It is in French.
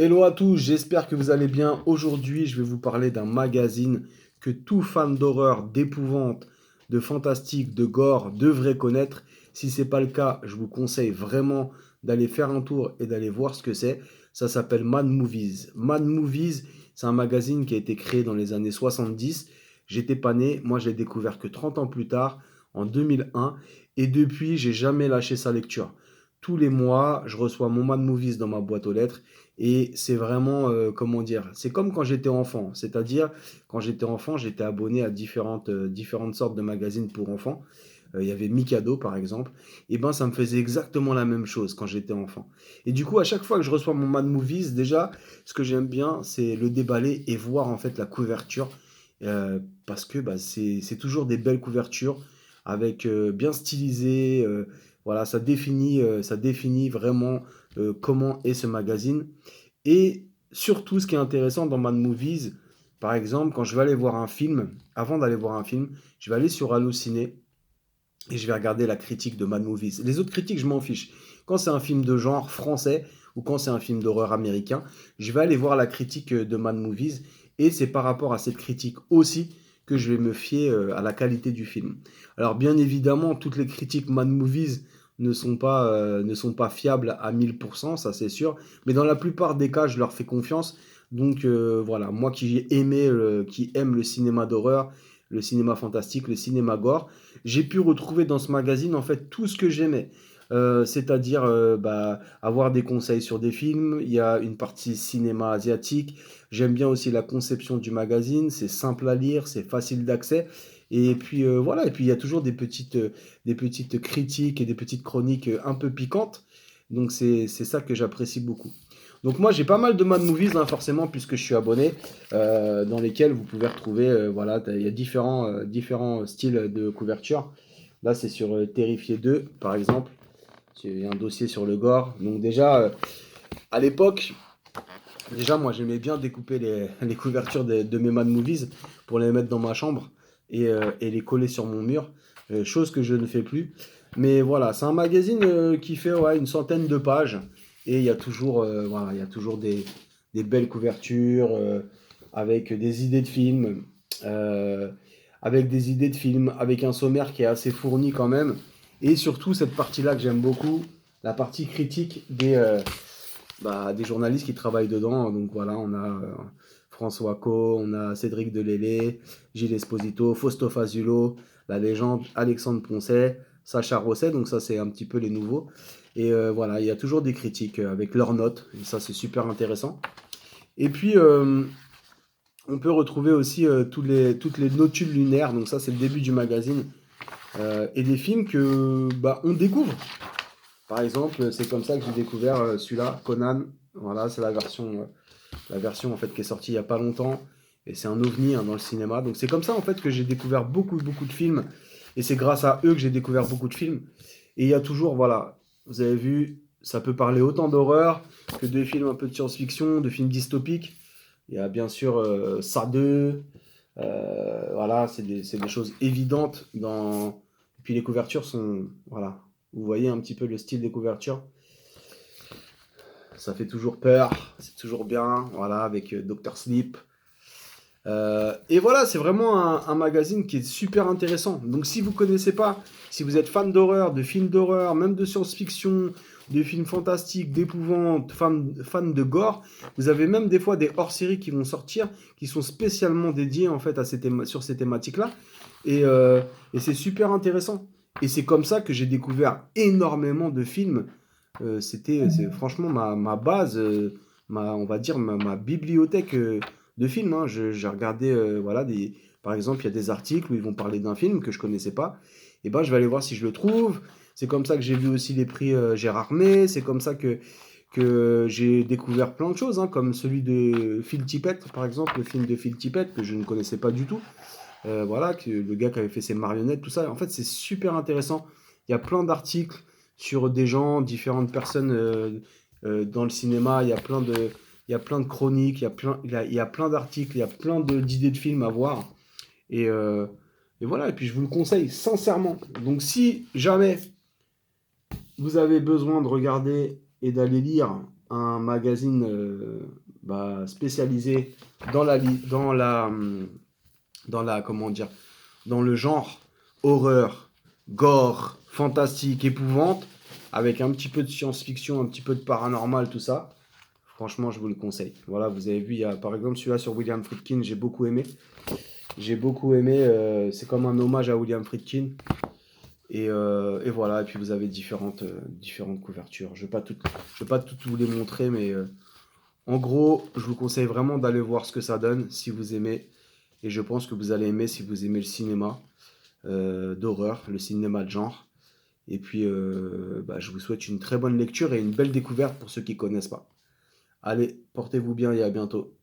Hello à tous, j'espère que vous allez bien. Aujourd'hui, je vais vous parler d'un magazine que tout fan d'horreur, d'épouvante, de fantastique, de gore devrait connaître. Si ce n'est pas le cas, je vous conseille vraiment d'aller faire un tour et d'aller voir ce que c'est. Ça s'appelle Mad Movies. Mad Movies, c'est un magazine qui a été créé dans les années 70. J'étais pas né, moi je l'ai découvert que 30 ans plus tard, en 2001, et depuis, j'ai jamais lâché sa lecture. Tous les mois, je reçois mon Mad Movies dans ma boîte aux lettres et c'est vraiment, comment dire, c'est comme quand j'étais enfant. C'est-à-dire, quand j'étais enfant, j'étais abonné à différentes sortes de magazines pour enfants. Il y avait Mikado, par exemple. Et ben, ça me faisait exactement la même chose quand j'étais enfant. Et du coup, à chaque fois que je reçois mon Mad Movies, déjà, ce que j'aime bien, c'est le déballer et voir en fait la couverture. Parce que bah, c'est toujours des belles couvertures avec bien stylisées. Voilà, ça définit vraiment comment est ce magazine. Et surtout, ce qui est intéressant dans Mad Movies, par exemple, quand je vais aller voir un film, avant d'aller voir un film, je vais aller sur Allociné et je vais regarder la critique de Mad Movies. Les autres critiques, je m'en fiche. Quand c'est un film de genre français ou quand c'est un film d'horreur américain, je vais aller voir la critique de Mad Movies et c'est par rapport à cette critique aussi que je vais me fier à la qualité du film. Alors bien évidemment, toutes les critiques Mad Movies ne sont pas fiables à 1000%, ça c'est sûr, mais dans la plupart des cas, je leur fais confiance. Donc voilà, moi qui aime le cinéma d'horreur, le cinéma fantastique, le cinéma gore, j'ai pu retrouver dans ce magazine en fait tout ce que j'aimais. C'est-à-dire bah, avoir des conseils sur des films, il y a une partie cinéma asiatique, j'aime bien aussi la conception du magazine, c'est simple à lire, c'est facile d'accès, et puis voilà, et puis il y a toujours des petites critiques et des petites chroniques un peu piquantes, donc c'est ça que j'apprécie beaucoup. Donc moi j'ai pas mal de Mad Movies hein, forcément puisque je suis abonné dans lesquels vous pouvez retrouver voilà il y a différents styles de couverture. Là c'est sur Terrifier 2 par exemple. C'est un dossier sur le gore. Donc déjà à l'époque déjà moi j'aimais bien découper les couvertures de mes Mad Movies pour les mettre dans ma chambre et les coller sur mon mur. Chose que je ne fais plus. Mais voilà c'est un magazine qui fait ouais, une centaine de pages et il y a toujours voilà il y a toujours des belles couvertures avec des idées de films, euh, avec un sommaire qui est assez fourni quand même, et surtout cette partie-là que j'aime beaucoup, la partie critique des journalistes qui travaillent dedans. Donc voilà, on a François Co, on a Cédric Delélé, Gilles Esposito, Fausto Fazulo, la légende Alexandre Poncet, Sacha Rosset, donc ça c'est un petit peu les nouveaux. Et voilà, il y a toujours des critiques avec leurs notes, et ça c'est super intéressant. Et puis, on peut retrouver aussi toutes les notules lunaires, donc ça c'est le début du magazine, et des films que bah, on découvre. Par exemple, c'est comme ça que j'ai découvert celui-là, Conan. Voilà, c'est la version en fait qui est sortie il y a pas longtemps, et c'est un ovni hein, dans le cinéma. Donc c'est comme ça en fait que j'ai découvert beaucoup de films, et c'est grâce à eux que j'ai découvert beaucoup de films. Et il y a toujours, voilà, vous avez vu, ça peut parler autant d'horreur que de films un peu de science-fiction, de films dystopiques. Il y a bien sûr ça 2, voilà, c'est des choses évidentes dans. Et puis les couvertures sont, voilà, vous voyez un petit peu le style des couvertures. Ça fait toujours peur, c'est toujours bien, voilà, avec Dr. Sleep. Et voilà, c'est vraiment un magazine qui est super intéressant. Donc si vous connaissez pas, si vous êtes fan d'horreur, de films d'horreur, même de science-fiction, de films fantastiques, d'épouvante, fan de gore, vous avez même des fois des hors-séries qui vont sortir, qui sont spécialement dédiés en fait à sur ces thématiques-là. Et, euh, et c'est super intéressant. Et c'est comme ça que j'ai découvert énormément de films. C'est franchement ma base, on va dire ma bibliothèque de films. Hein. J'ai regardé, voilà, par exemple, il y a des articles où ils vont parler d'un film que je connaissais pas. Et ben, je vais aller voir si je le trouve. C'est comme ça que j'ai vu aussi les prix Gérard May. C'est comme ça que j'ai découvert plein de choses, hein, comme celui de Phil Tippett, par exemple, le film de Phil Tippett que je ne connaissais pas du tout. Voilà, le gars qui avait fait ses marionnettes, tout ça. En fait, c'est super intéressant. Il y a plein d'articles sur des gens, différentes personnes dans le cinéma. Il y a plein de chroniques, il y a plein d'articles, il y a plein d'idées de films à voir. Et, euh, et voilà, et puis je vous le conseille sincèrement. Donc si jamais vous avez besoin de regarder et d'aller lire, un magazine spécialisé dans comment dire, dans le genre horreur, gore, fantastique, épouvante, avec un petit peu de science-fiction, un petit peu de paranormal, tout ça. Franchement, je vous le conseille. Voilà, vous avez vu, il y a par exemple celui-là sur William Friedkin, j'ai beaucoup aimé. J'ai beaucoup aimé, c'est comme un hommage à William Friedkin. Et voilà, et puis vous avez différentes couvertures. Je vais pas toutes vous les montrer, mais en gros, je vous conseille vraiment d'aller voir ce que ça donne si vous aimez. Et je pense que vous allez aimer si vous aimez le cinéma d'horreur, le cinéma de genre. Et puis, je vous souhaite une très bonne lecture et une belle découverte pour ceux qui ne connaissent pas. Allez, portez-vous bien et à bientôt.